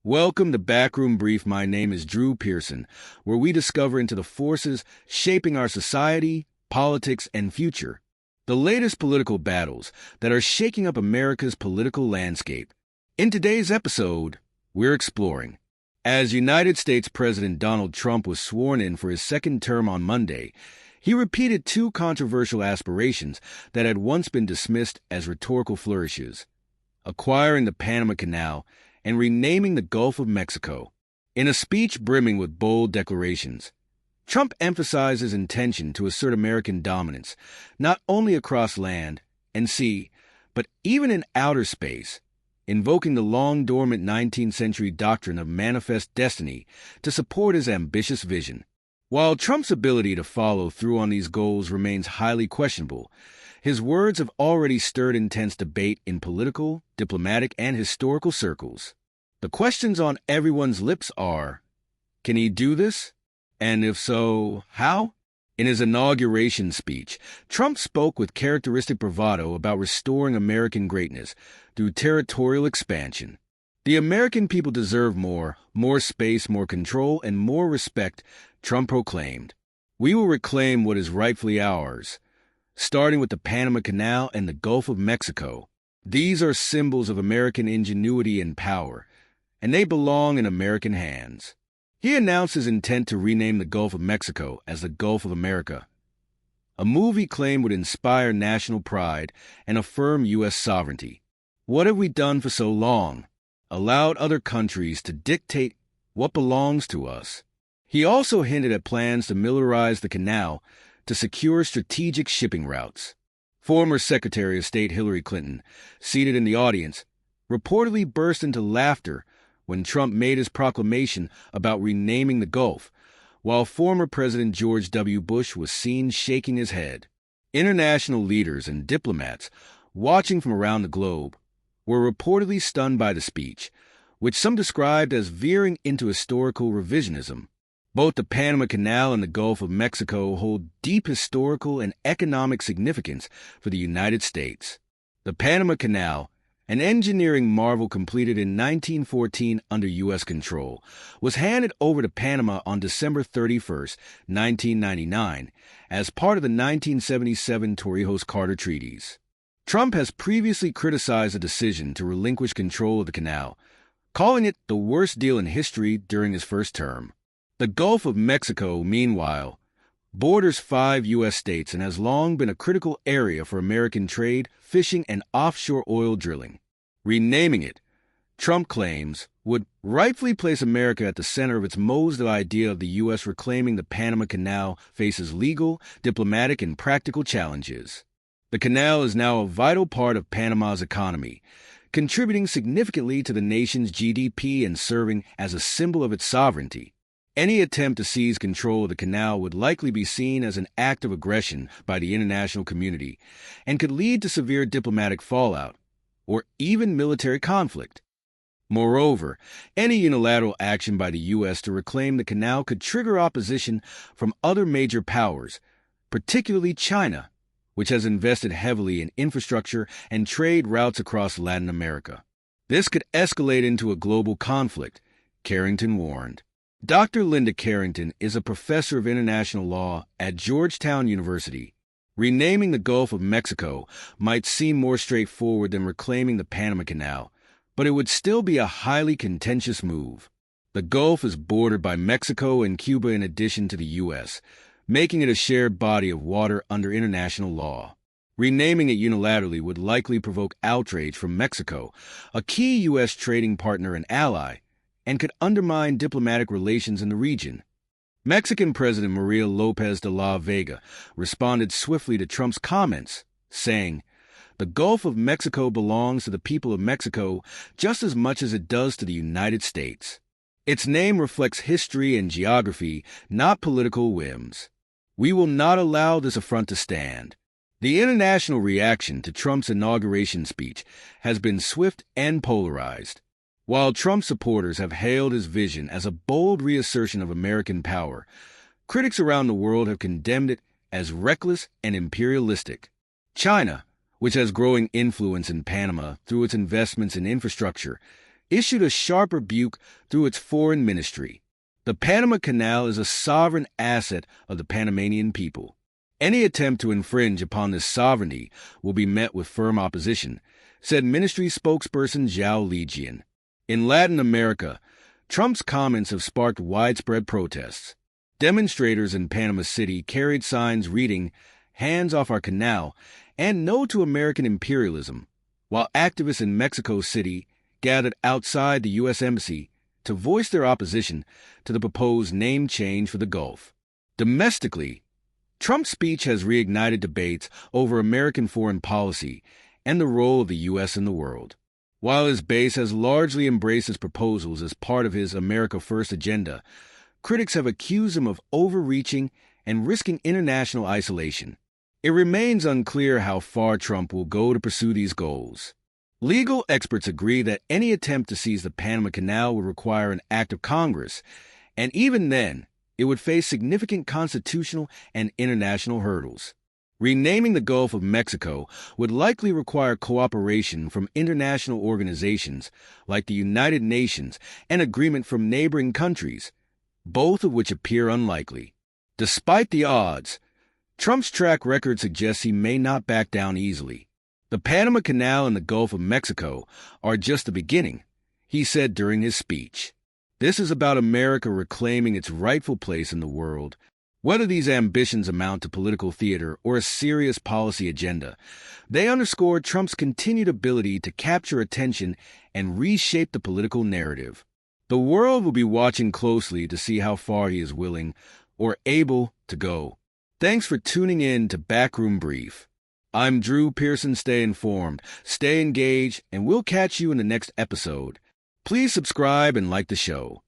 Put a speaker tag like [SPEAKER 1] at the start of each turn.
[SPEAKER 1] Welcome to Backroom Brief. My name is Drew Pearson, where we discover into the forces shaping our society, politics, and future. The latest political battles that are shaking up America's political landscape. In today's episode, we're exploring. As United States President Donald Trump was sworn in for his second term on Monday, he repeated two controversial aspirations that had once been dismissed as rhetorical flourishes: acquiring the Panama Canal and renaming the Gulf of Mexico. In a speech brimming with bold declarations, Trump emphasized his intention to assert American dominance, not only across land and sea, but even in outer space, invoking the long-dormant 19th century doctrine of manifest destiny to support his ambitious vision. While Trump's ability to follow through on these goals remains highly questionable, his words have already stirred intense debate in political, diplomatic, and historical circles. The questions on everyone's lips are, can he do this? And if so, how? In his inauguration speech, Trump spoke with characteristic bravado about restoring American greatness through territorial expansion. The American people deserve more space, more control, and more respect, Trump proclaimed. We will reclaim what is rightfully ours, starting with the Panama Canal and the Gulf of Mexico. These are symbols of American ingenuity and power, and they belong in American hands. He announced his intent to rename the Gulf of Mexico as the Gulf of America, a move he claimed would inspire national pride and affirm U.S. sovereignty. What have we done for so long? Allowed other countries to dictate what belongs to us. He also hinted at plans to militarize the canal to secure strategic shipping routes. Former Secretary of State Hillary Clinton, seated in the audience, reportedly burst into laughter when Trump made his proclamation about renaming the Gulf, while former President George W. Bush was seen shaking his head. International leaders and diplomats watching from around the globe were reportedly stunned by the speech, which some described as veering into historical revisionism. Both the Panama Canal and the Gulf of Mexico hold deep historical and economic significance for the United States. The Panama Canal, an engineering marvel completed in 1914 under U.S. control, was handed over to Panama on December 31, 1999, as part of the 1977 Torrijos-Carter treaties. Trump has previously criticized the decision to relinquish control of the canal, calling it the worst deal in history during his first term. The Gulf of Mexico, meanwhile, borders 5 U.S. states and has long been a critical area for American trade, fishing, and offshore oil drilling. Renaming it, Trump claims, would rightfully place America at the center of its most the idea of the U.S. reclaiming the Panama Canal faces legal, diplomatic, and practical challenges. The canal is now a vital part of Panama's economy, contributing significantly to the nation's GDP and serving as a symbol of its sovereignty. Any attempt to seize control of the canal would likely be seen as an act of aggression by the international community and could lead to severe diplomatic fallout or even military conflict. Moreover, any unilateral action by the U.S. to reclaim the canal could trigger opposition from other major powers, particularly China, which has invested heavily in infrastructure and trade routes across Latin America. This could escalate into a global conflict, Carrington warned. Dr. Linda Carrington is a professor of international law at Georgetown University. Renaming the Gulf of Mexico might seem more straightforward than reclaiming the Panama Canal, but it would still be a highly contentious move. The Gulf is bordered by Mexico and Cuba in addition to the U.S., making it a shared body of water under international law. Renaming it unilaterally would likely provoke outrage from Mexico, a key U.S. trading partner and ally, and could undermine diplomatic relations in the region. Mexican President Maria Lopez de la Vega responded swiftly to Trump's comments, saying, "The Gulf of Mexico belongs to the people of Mexico just as much as it does to the United States. Its name reflects history and geography, not political whims. We will not allow this affront to stand." The international reaction to Trump's inauguration speech has been swift and polarized. While Trump supporters have hailed his vision as a bold reassertion of American power, critics around the world have condemned it as reckless and imperialistic. China, which has growing influence in Panama through its investments in infrastructure, issued a sharp rebuke through its foreign ministry. The Panama Canal is a sovereign asset of the Panamanian people. Any attempt to infringe upon this sovereignty will be met with firm opposition, said ministry spokesperson Zhao Lijian. In Latin America, Trump's comments have sparked widespread protests. Demonstrators in Panama City carried signs reading, "Hands off our canal," and "No to American imperialism," while activists in Mexico City gathered outside the U.S. Embassy to voice their opposition to the proposed name change for the Gulf. Domestically, Trump's speech has reignited debates over American foreign policy and the role of the U.S. in the world. While his base has largely embraced his proposals as part of his America First agenda, critics have accused him of overreaching and risking international isolation. It remains unclear how far Trump will go to pursue these goals. Legal experts agree that any attempt to seize the Panama Canal would require an act of Congress, and even then, it would face significant constitutional and international hurdles. Renaming the Gulf of Mexico would likely require cooperation from international organizations like the United Nations and agreement from neighboring countries, both of which appear unlikely. Despite the odds, Trump's track record suggests he may not back down easily. The Panama Canal and the Gulf of Mexico are just the beginning, he said during his speech. This is about America reclaiming its rightful place in the world. Whether these ambitions amount to political theater or a serious policy agenda, they underscore Trump's continued ability to capture attention and reshape the political narrative. The world will be watching closely to see how far he is willing or able to go. Thanks for tuning in to Backroom Brief. I'm Drew Pearson. Stay informed, stay engaged, and we'll catch you in the next episode. Please subscribe and like the show.